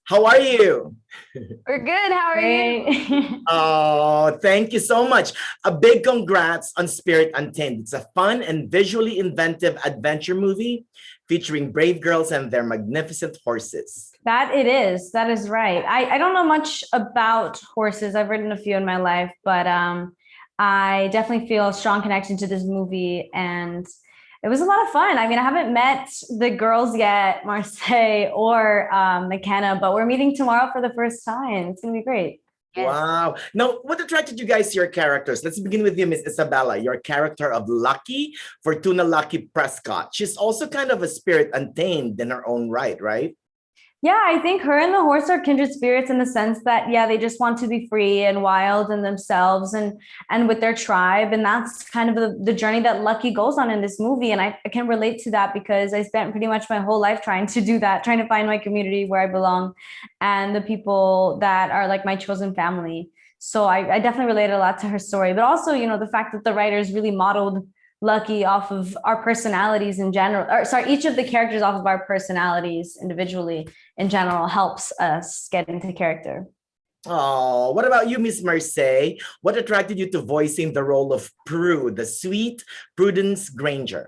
How are you? We're good. How are you? Oh, thank you so much. A big congrats on Spirit Untamed. It's a fun and visually inventive adventure movie featuring brave girls and their magnificent horses. That it is. That is right. I don't know much about horses. I've ridden a few in my life, but I definitely feel a strong connection to this movie, and it was a lot of fun. I mean, I haven't met the girls yet, Marsai or McKenna, but we're meeting tomorrow for the first time. It's gonna be great. Yes. Wow. Now, what attracted you guys to your characters? Let's begin with you, Miss Isabela, your character of Lucky, Fortuna Lucky Prescott. She's also kind of a spirit untamed in her own right, right? Yeah, I think her and the horse are kindred spirits in the sense that, yeah, they just want to be free and wild in themselves and with their tribe. And that's kind of the journey that Lucky goes on in this movie. And I can relate to that because I spent pretty much my whole life trying to do that, trying to find my community where I belong and the people that are like my chosen family. So I definitely related a lot to her story, but also, the fact that the writers really modeled Lucky off of our personalities in general, or sorry, each of the characters off of our personalities individually in general helps us get into character. Oh, what about you, Miss Merced? What attracted you to voicing the role of Prue, the sweet Prudence Granger?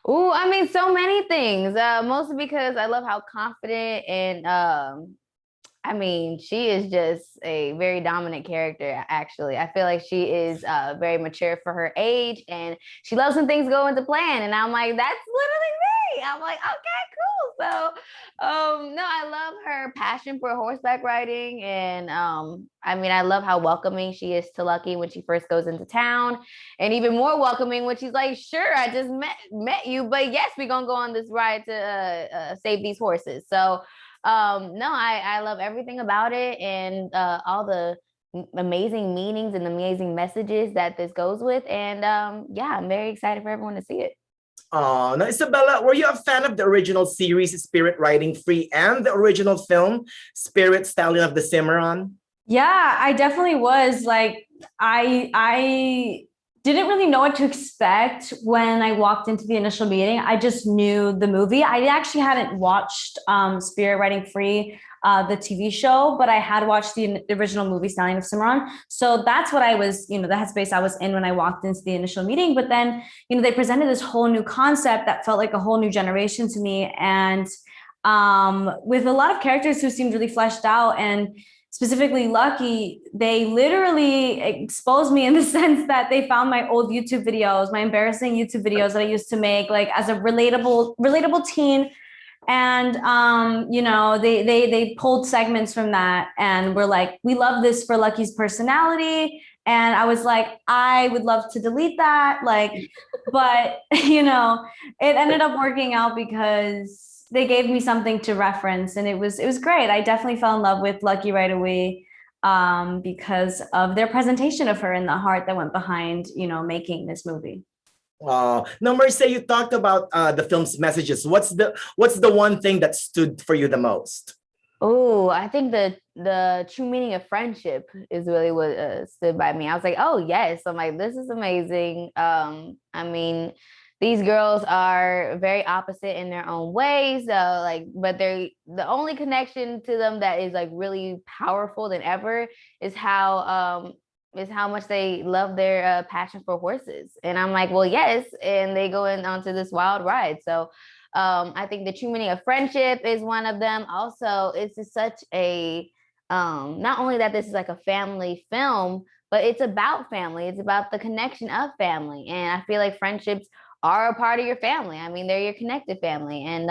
Ooh, I mean, so many things. Mostly because I love how confident and I mean, she is just a very dominant character, actually. I feel like she is very mature for her age, and she loves when things go into plan. And I'm like, that's literally me. I'm like, okay, cool. So, no, I love her passion for horseback riding. And I mean, I love how welcoming she is to Lucky when she first goes into town, and even more welcoming when she's like, sure, I just met you, but yes, we're going to go on this ride to save these horses. So, no, I love everything about it, and all the amazing meanings and amazing messages that this goes with. And yeah, I'm very excited for everyone to see it. Oh, now Isabella, were you a fan of the original series Spirit Riding Free and the original film Spirit Stallion of the Cimarron? Yeah, I definitely was. Like, I didn't really know what to expect when I walked into the initial meeting. I just knew the movie. I actually hadn't watched Spirit Riding Free, the TV show, but I had watched the original movie Stallion of Cimarron. So that's what I was, the headspace I was in when I walked into the initial meeting. But then, they presented this whole new concept that felt like a whole new generation to me. And with a lot of characters who seemed really fleshed out, and specifically Lucky, they literally exposed me in the sense that they found my old YouTube videos, my embarrassing YouTube videos that I used to make, like as a relatable teen. And they pulled segments from that and were like, we love this for Lucky's personality. And I was like, I would love to delete that. Like, but it ended up working out because they gave me something to reference, and it was great. I definitely fell in love with Lucky right away because of their presentation of her and the heart that went behind, making this movie. Now, Marissa, you talked about the film's messages. What's the one thing that stood for you the most? Oh, I think the true meaning of friendship is really what stood by me. I was like, oh yes, I'm like, this is amazing. I mean, these girls are very opposite in their own ways, but they're the only connection to them that is like really powerful than ever is how much they love their passion for horses. And I'm like, well, yes, and they go onto this wild ride. So I think the true meaning of friendship is one of them. Also, it's just such a not only that this is like a family film, but it's about family. It's about the connection of family, and I feel like friendships are a part of your family. I mean, they're your connected family. And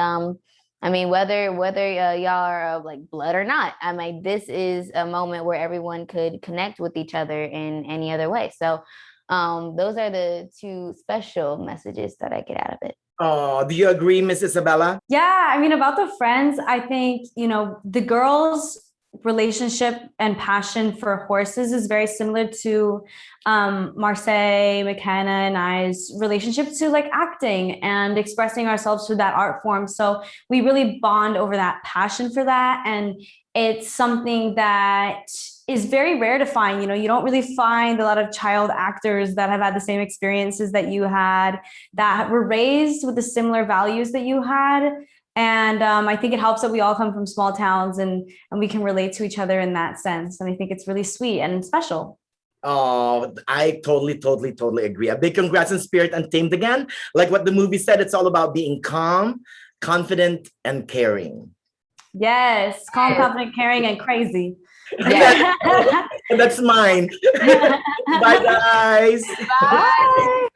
I mean, whether y'all are like blood or not, I mean, this is a moment where everyone could connect with each other in any other way. So those are the two special messages that I get out of it. Oh, do you agree, Miss Isabella? Yeah, I mean, about the friends, I think, the girls' relationship and passion for horses is very similar to Marsai, McKenna, and I's relationship to like acting and expressing ourselves through that art form. So we really bond over that passion for that. And it's something that is very rare to find. You don't really find a lot of child actors that have had the same experiences that you had, that were raised with the similar values that you had. And I think it helps that we all come from small towns and we can relate to each other in that sense. And I think it's really sweet and special. Oh, I totally agree. A big congrats on Spirit Untamed again. Like what the movie said, it's all about being calm, confident, and caring. Yes, calm, confident, caring, and crazy. That's mine. Bye, guys. Bye.